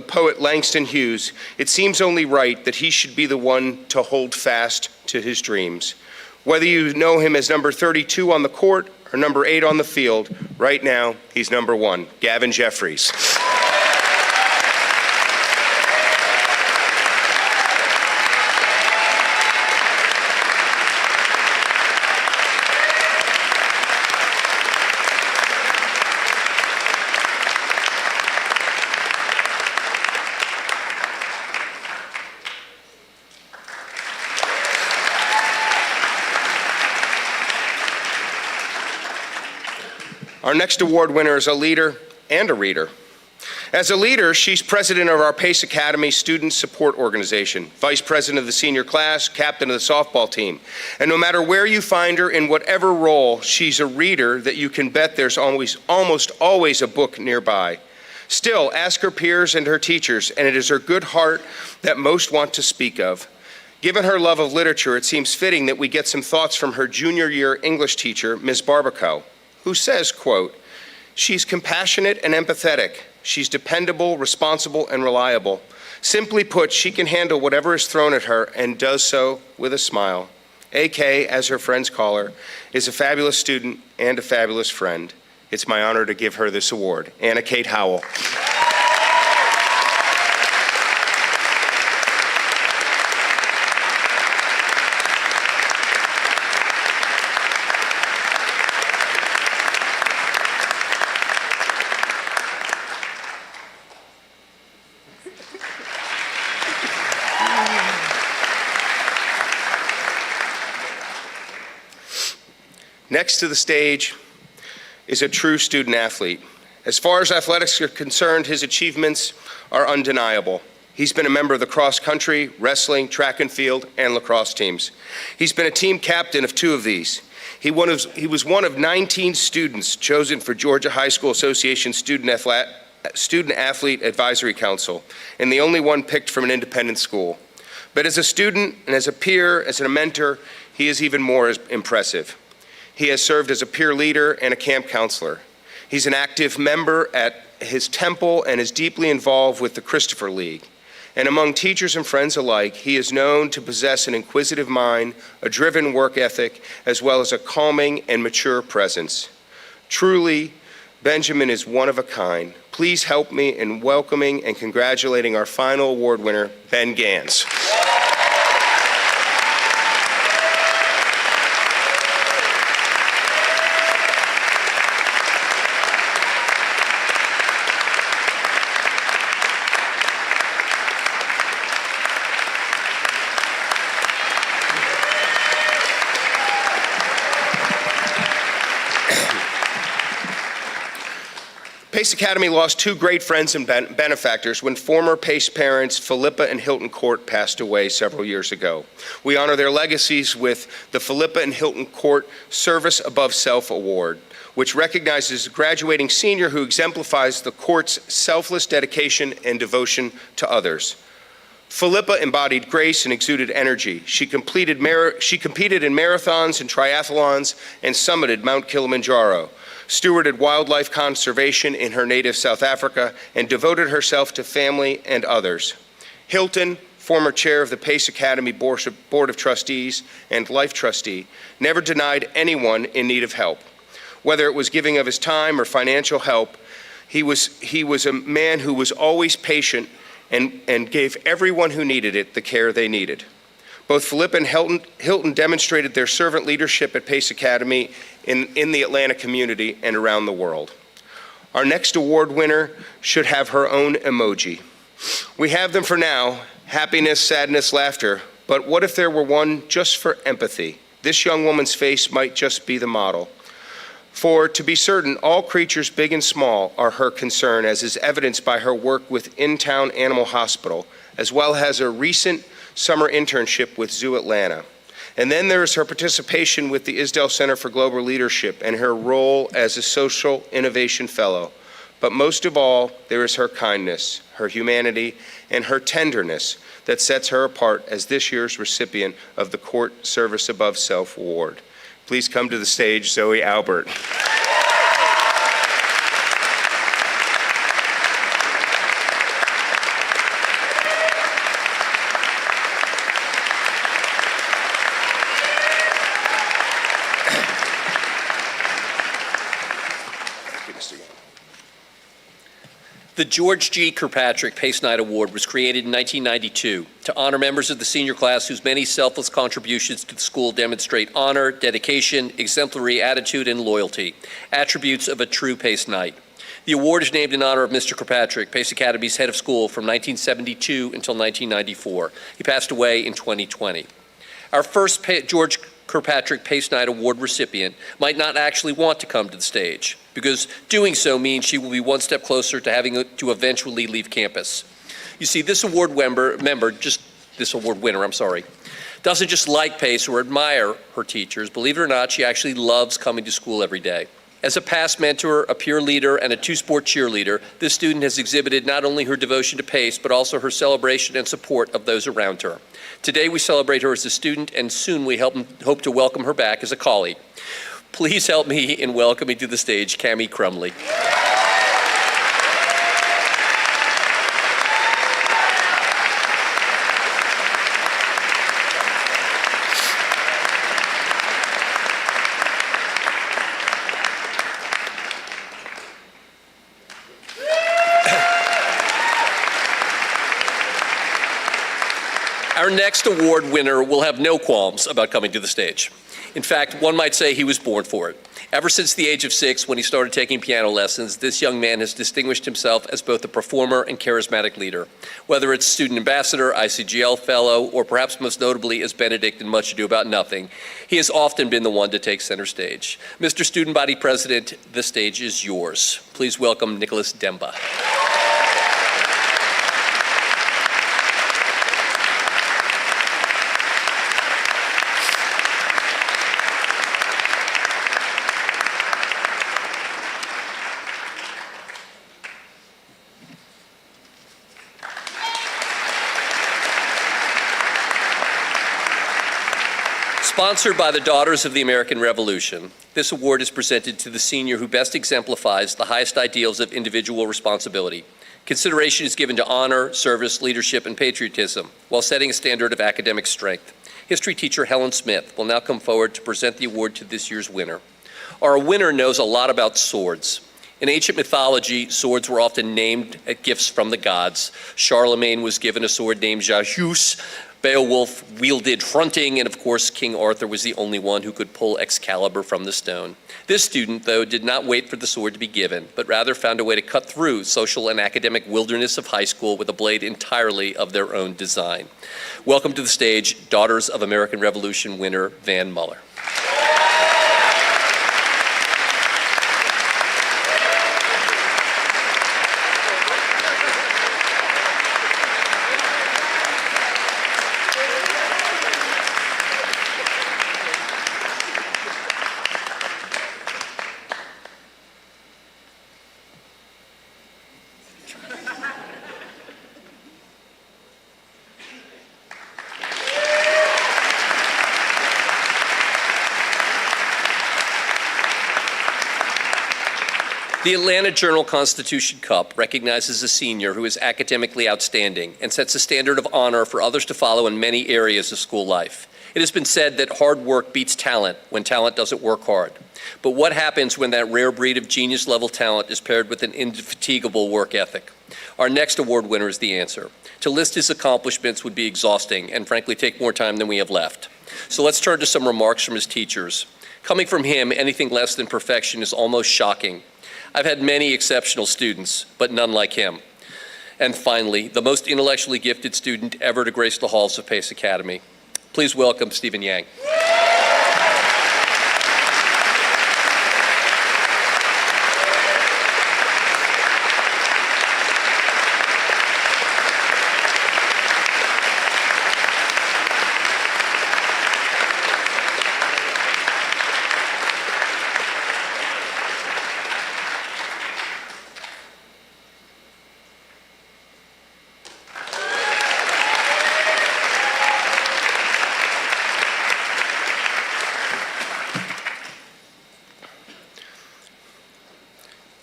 poet Langston Hughes, it seems only right that he should be the one to hold fast to his dreams. Whether you know him as number 32 on the court or number 8 on the field, right now, he's number 1, Gavin Jeffries. Our next award winner is a leader and a reader. As a leader, she's president of our Pace Academy Student Support Organization, vice president of the senior class, captain of the softball team. And no matter where you find her, in whatever role, she's a reader that you can bet there's almost always a book nearby. Still, ask her peers and her teachers, and it is her good heart that most want to speak of. Given her love of literature, it seems fitting that we get some thoughts from her junior year English teacher, Ms. Barbaco, who says, quote, "She's compassionate and empathetic. She's dependable, responsible, and reliable. Simply put, she can handle whatever is thrown at her and does so with a smile. AK, as her friends call her, is a fabulous student and a fabulous friend. It's my honor to give her this award." Anna Kate Howell. Next to the stage is a true student athlete. As far as athletics are concerned, his achievements are undeniable. He's been a member of the cross country, wrestling, track and field, and lacrosse teams. He's been a team captain of 2 of these. He was one of 19 students chosen for Georgia High School Association Student Athlete Advisory Council, and the only one picked from an independent school. But as a student and as a peer, as a mentor, he is even more impressive. He has served as a peer leader and a camp counselor. He's an active member at his temple and is deeply involved with the Christopher League. And among teachers and friends alike, he is known to possess an inquisitive mind, a driven work ethic, as well as a calming and mature presence. Truly, Benjamin is one of a kind. Please help me in welcoming and congratulating our final award winner, Ben Gans. Pace Academy lost 2 great friends and benefactors when former Pace parents Philippa and Hilton Court passed away several years ago. We honor their legacies with the Philippa and Hilton Court Service Above Self Award, which recognizes a graduating senior who exemplifies the court's selfless dedication and devotion to others. Philippa embodied grace and exuded energy. She competed in marathons and triathlons and summited Mount Kilimanjaro, stewarded wildlife conservation in her native South Africa, and devoted herself to family and others. Hilton, former chair of the Pace Academy Board of Trustees and life trustee, never denied anyone in need of help. Whether it was giving of his time or financial help, he was a man who was always patient and gave everyone who needed it the care they needed. Both Philippa and Hilton demonstrated their servant leadership at Pace Academy in the Atlanta community and around the world. Our next award winner should have her own emoji. We have them for now: happiness, sadness, laughter. But what if there were one just for empathy? This young woman's face might just be the model. For, to be certain, all creatures, big and small, are her concern, as is evidenced by her work with In-Town Animal Hospital, as well as a recent summer internship with Zoo Atlanta. And then there is her participation with the Isdell Center for Global Leadership and her role as a Social Innovation Fellow. But most of all, there is her kindness, her humanity, and her tenderness that sets her apart as this year's recipient of the Court Service Above Self Award. Please come to the stage, Zoe Albert. The George G. Kirkpatrick Pace Night Award was created in 1992 to honor members of the senior class whose many selfless contributions to the school demonstrate honor, dedication, exemplary attitude, and loyalty, attributes of a true Pace Knight. The award is named in honor of Mr. Kirkpatrick, Pace Academy's head of school from 1972 until 1994. He passed away in 2020. Our first George Kirkpatrick Pace Night Award recipient might not actually want to come to the stage. because doing so means she will be one step closer to having to eventually leave campus. You see, this award winner, doesn't just like PACE or admire her teachers. Believe it or not, she actually loves coming to school every day. As a past mentor, a peer leader, and a two-sport cheerleader, this student has exhibited not only her devotion to PACE, but also her celebration and support of those around her. Today, we celebrate her as a student, and soon we hope to welcome her back as a colleague. Please help me in welcoming to the stage Cammie Crumley. Our next award winner will have no qualms about coming to the stage. In fact, one might say he was born for it. Ever since the age of 6, when he started taking piano lessons, this young man has distinguished himself as both a performer and charismatic leader. Whether it's student ambassador, ICGL fellow, or perhaps most notably as Benedict in Much Ado About Nothing, he has often been the one to take center stage. Mr. Student Body President, the stage is yours. Please welcome Nicholas Demba. Sponsored by the Daughters of the American Revolution, this award is presented to the senior who best exemplifies the highest ideals of individual responsibility. Consideration is given to honor, service, leadership, and patriotism, while setting a standard of academic strength. History teacher Helen Smith will now come forward to present the award to this year's winner. Our winner knows a lot about swords. In ancient mythology, swords were often named as gifts from the gods. Charlemagne was given a sword named Jajus. Beowulf wielded Hrunting, and of course, King Arthur was the only one who could pull Excalibur from the stone. This student, though, did not wait for the sword to be given, but rather found a way to cut through social and academic wilderness of high school with a blade entirely of their own design. Welcome to the stage, Daughters of American Revolution winner Van Muller. The Atlanta Journal-Constitution Cup recognizes a senior who is academically outstanding and sets a standard of honor for others to follow in many areas of school life. It has been said that hard work beats talent when talent doesn't work hard. But what happens when that rare breed of genius-level talent is paired with an indefatigable work ethic? Our next award winner is the answer. To list his accomplishments would be exhausting and frankly take more time than we have left. So let's turn to some remarks from his teachers. Coming from him, anything less than perfection is almost shocking. I've had many exceptional students, but none like him. And finally, the most intellectually gifted student ever to grace the halls of Pace Academy. Please welcome Stephen Yang.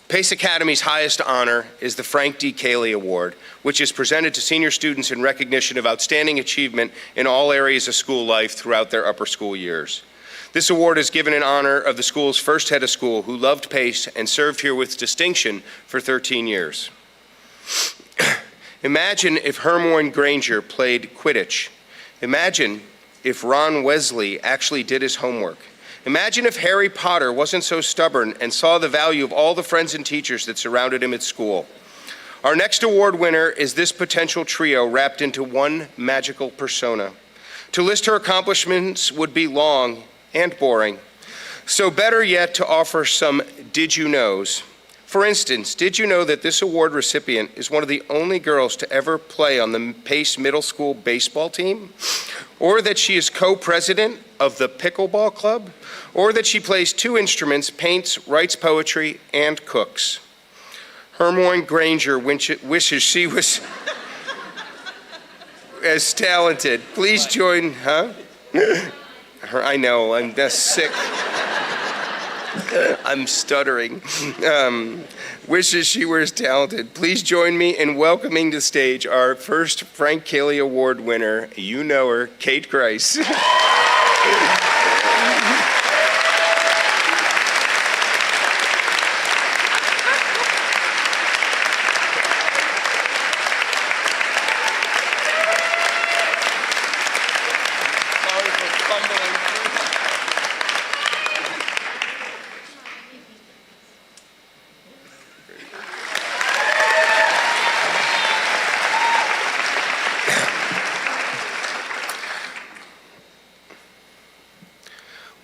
Pace Academy's highest honor is the Frank D. Cayley Award, which is presented to senior students in recognition of outstanding achievement in all areas of school life throughout their upper school years. This award is given in honor of the school's first head of school, who loved Pace and served here with distinction for 13 years. Imagine if Hermione Granger played Quidditch. Imagine if Ron Weasley actually did his homework. Imagine if Harry Potter wasn't so stubborn and saw the value of all the friends and teachers that surrounded him at school. Our next award winner is this potential trio wrapped into one magical persona. To list her accomplishments would be long and boring. So better yet, to offer some did you knows. For instance, did you know that this award recipient is one of the only girls to ever play on the Pace Middle School baseball team? Or that she is co-president of the pickleball club? Or that she plays 2 instruments, paints, writes poetry, and cooks? Hermione Granger wishes she was as talented. Please join, I know, I'm just sick. I'm stuttering. Wishes she were as talented. Please join me in welcoming to the stage our first Frank Cayley Award winner. You know her, Kate Grice.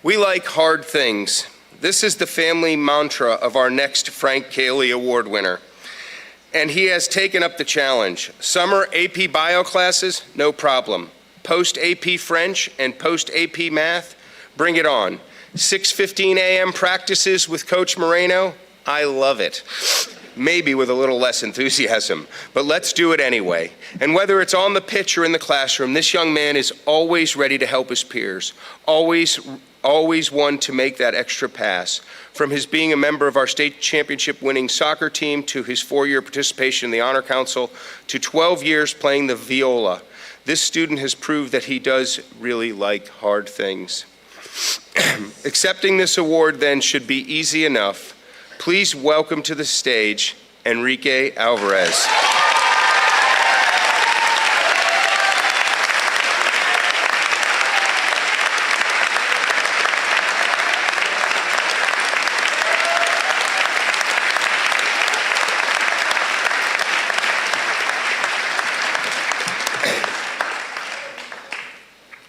We like hard things. This is the family mantra of our next Frank Cayley Award winner. And he has taken up the challenge. Summer AP Bio classes, no problem. Post-AP French and post-AP Math, bring it on. 6:15 a.m. practices with Coach Moreno, I love it. Maybe with a little less enthusiasm, but let's do it anyway. And whether it's on the pitch or in the classroom, this young man is always ready to help his peers, always one to make that extra pass. From his being a member of our state championship winning soccer team, to his 4-year participation in the Honor Council, to 12 years playing the viola, this student has proved that he does really like hard things. Accepting this award then should be easy enough. Please welcome to the stage Enrique Alvarez.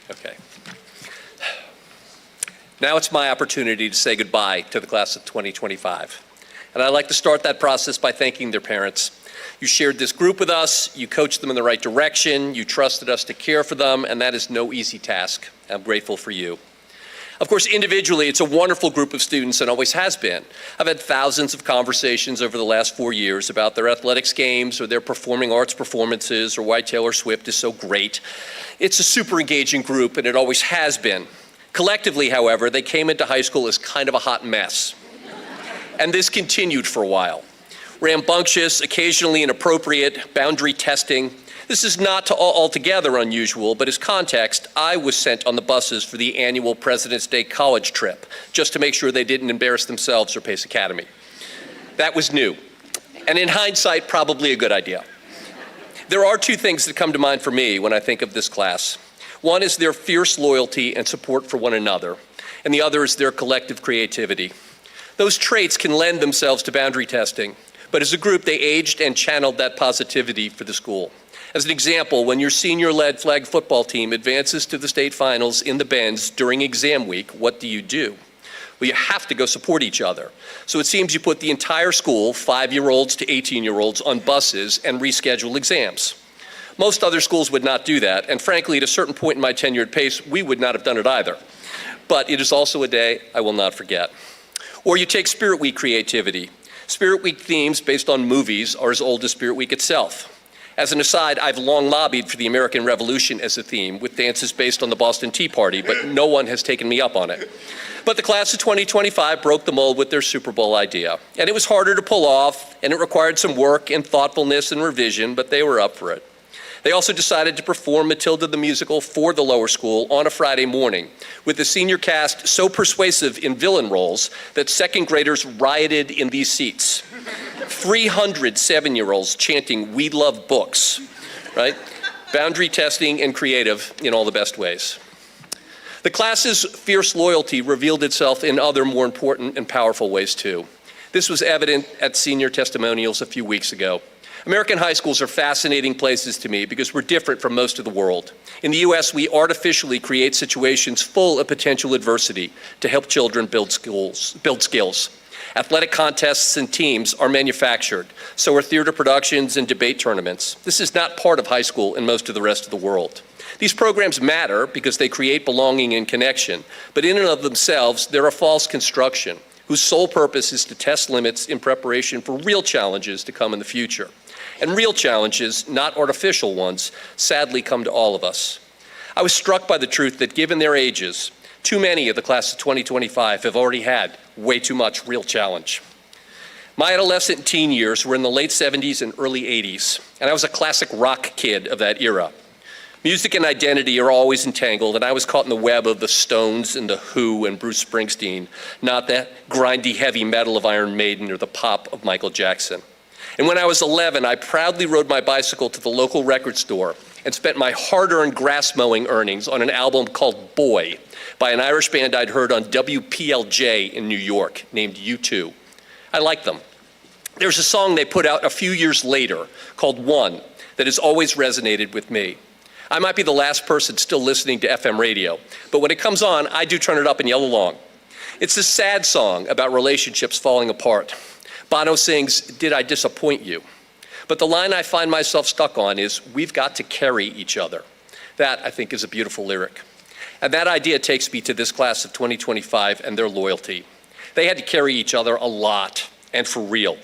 Okay. Now it's my opportunity to say goodbye to the class of 2025. And I'd like to start that process by thanking their parents. You shared this group with us, you coached them in the right direction, you trusted us to care for them, and that is no easy task. I'm grateful for you. Of course, individually, it's a wonderful group of students and always has been. I've had thousands of conversations over the last 4 years about their athletics games or their performing arts performances or why Taylor Swift is so great. It's a super engaging group, and it always has been. Collectively, however, they came into high school as kind of a hot mess. And this continued for a while. Rambunctious, occasionally inappropriate, boundary testing. This is not altogether unusual, but as context, I was sent on the buses for the annual President's Day college trip, just to make sure they didn't embarrass themselves or Pace Academy. That was new, and in hindsight, probably a good idea. There are 2 things that come to mind for me when I think of this class. One is their fierce loyalty and support for one another, and the other is their collective creativity. Those traits can lend themselves to boundary testing, but as a group, they aged and channeled that positivity for the school. As an example, when your senior-led flag football team advances to the state finals in the Benz during exam week, what do? Well, you have to go support each other. So it seems you put the entire school, 5-year-olds to 18-year-olds, on buses and reschedule exams. Most other schools would not do that, and frankly, at a certain point in my tenure at Pace, we would not have done it either. But it is also a day I will not forget. Or you take Spirit Week creativity. Spirit Week themes based on movies are as old as Spirit Week itself. As an aside, I've long lobbied for the American Revolution as a theme, with dances based on the Boston Tea Party, but no one has taken me up on it. But the class of 2025 broke the mold with their Super Bowl idea. And it was harder to pull off, and it required some work and thoughtfulness and revision, but they were up for it. They also decided to perform Matilda the musical for the lower school on a Friday morning, with the senior cast so persuasive in villain roles that second graders rioted in these seats. 300 7-year-olds chanting, "We love books," right? Boundary testing and creative in all the best ways. The class's fierce loyalty revealed itself in other more important and powerful ways too. This was evident at senior testimonials a few weeks ago. American high schools are fascinating places to me because we're different from most of the world. In the U.S., we artificially create situations full of potential adversity to help children build skills. Athletic contests and teams are manufactured, so are theater productions and debate tournaments. This is not part of high school in most of the rest of the world. These programs matter because they create belonging and connection, but in and of themselves, they're a false construction whose sole purpose is to test limits in preparation for real challenges to come in the future. And real challenges, not artificial ones, sadly come to all of us. I was struck by the truth that given their ages, too many of the class of 2025 have already had way too much real challenge. My adolescent and teen years were in the late 70s and early 80s, and I was a classic rock kid of that era. Music and identity are always entangled, and I was caught in the web of the Stones and the Who and Bruce Springsteen, not the grindy heavy metal of Iron Maiden or the pop of Michael Jackson. And when I was 11, I proudly rode my bicycle to the local record store and spent my hard-earned grass mowing earnings on an album called Boy by an Irish band I'd heard on WPLJ in New York named U2. I liked them. There's a song they put out a few years later called One that has always resonated with me. I might be the last person still listening to FM radio, but when it comes on, I do turn it up and yell along. It's a sad song about relationships falling apart. Bono sings, "Did I disappoint you?" But the line I find myself stuck on is, "We've got to carry each other." That, I think, is a beautiful lyric. And that idea takes me to this class of 2025 and their loyalty. They had to carry each other a lot, and for real.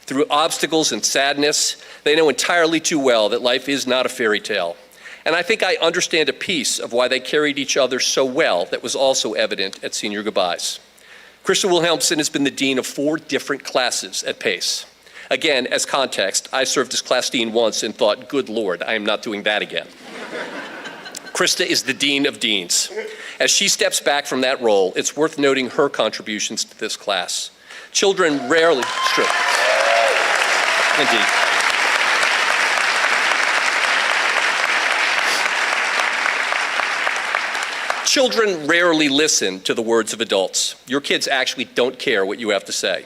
Through obstacles and sadness, they know entirely too well that life is not a fairy tale. And I think I understand a piece of why they carried each other so well that was also evident at senior goodbyes. Krista Wilhelmsen has been the dean of 4 different classes at Pace. Again, as context, I served as class dean once and thought, good Lord, I am not doing that again. Krista is the dean of deans. As she steps back from that role, it's worth noting her contributions to this class. Children rarely, it's true. Indeed. Children rarely listen to the words of adults. Your kids actually don't care what you have to say.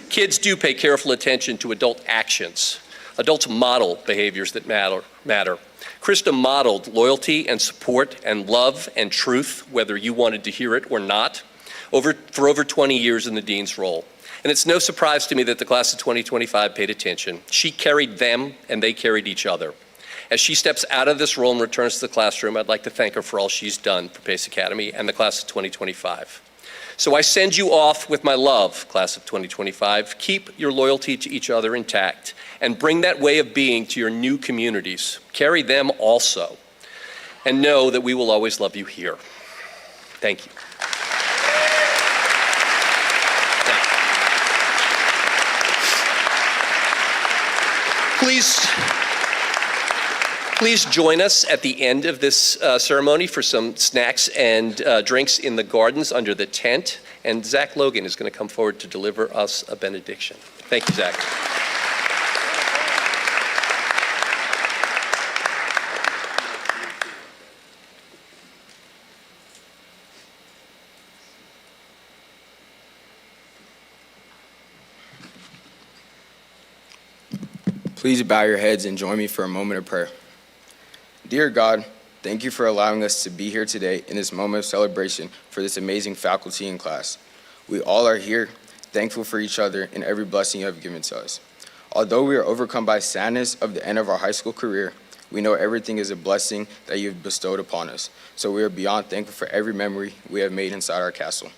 Kids do pay careful attention to adult actions. Adults model behaviors that matter. Krista modeled loyalty and support and love and truth, whether you wanted to hear it or not, for over 20 years in the dean's role. And it's no surprise to me that the class of 2025 paid attention. She carried them and they carried each other. As she steps out of this role and returns to the classroom, I'd like to thank her for all she's done for Pace Academy and the class of 2025. So I send you off with my love, class of 2025. Keep your loyalty to each other intact and bring that way of being to your new communities. Carry them also. And know that we will always love you here. Thank you. Please join us at the end of this ceremony for some snacks and drinks in the gardens under the tent. And Zach Logan is going to come forward to deliver us a benediction. Thank you, Zach. Please bow your heads and join me for a moment of prayer. Dear God, thank you for allowing us to be here today in this moment of celebration for this amazing faculty and class. We all are here, thankful for each other and every blessing you have given to us. Although we are overcome by sadness of the end of our high school career, we know everything is a blessing that you have bestowed upon us. So we are beyond thankful for every memory we have made inside our castle.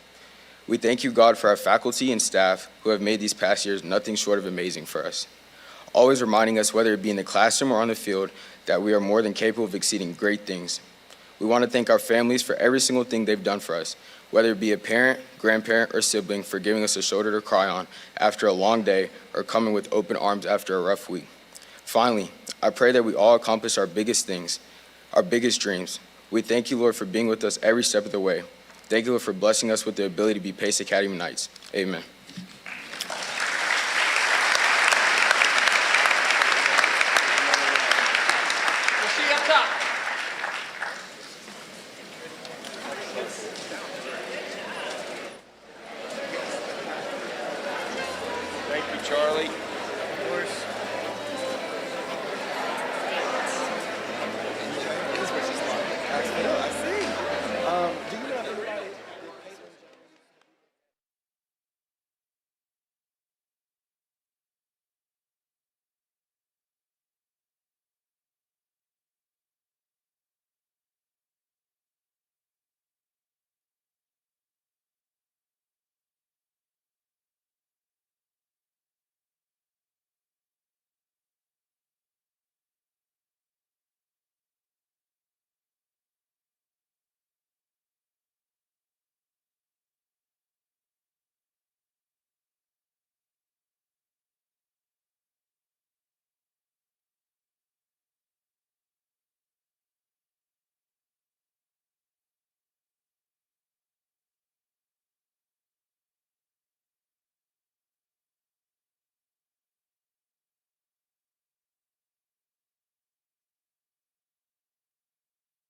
We thank you, God, for our faculty and staff who have made these past years nothing short of amazing for us. Always reminding us, whether it be in the classroom or on the field, that we are more than capable of exceeding great things. We want to thank our families for every single thing they've done for us, whether it be a parent, grandparent, or sibling for giving us a shoulder to cry on after a long day or coming with open arms after a rough week. Finally, I pray that we all accomplish our biggest things, our biggest dreams. We thank you, Lord, for being with us every step of the way. Thank you, Lord, for blessing us with the ability to be Pace Academy Knights. Amen.